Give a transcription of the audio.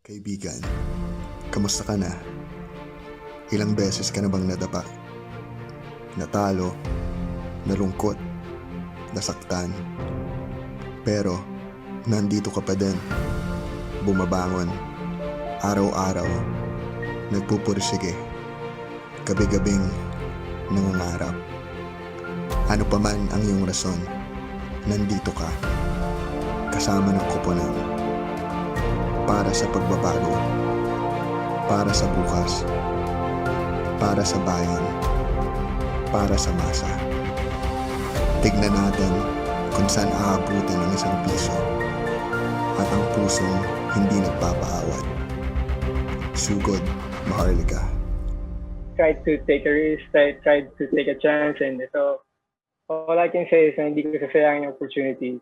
Kaibigan, kamusta ka na? Ilang beses ka na bang nadapa? Natalo, nalungkot, nasaktan. Pero, nandito ka pa din. Bumabangon, araw-araw, nagpupursige, gabi-gabing nangangarap. Ano pa man ang iyong rason, nandito ka, kasama ng koponan. Para sa pagbabago, para sa bukas, para sa bayan, para sa masa. Tignan natin kung saan aabutin ang isang piso at ang pusong hindi nagpapaawat. Sugod, Maharlika. Tried to take a risk, tried to take a chance, and ito, all I can say is na hindi ko sasayangin yung opportunity.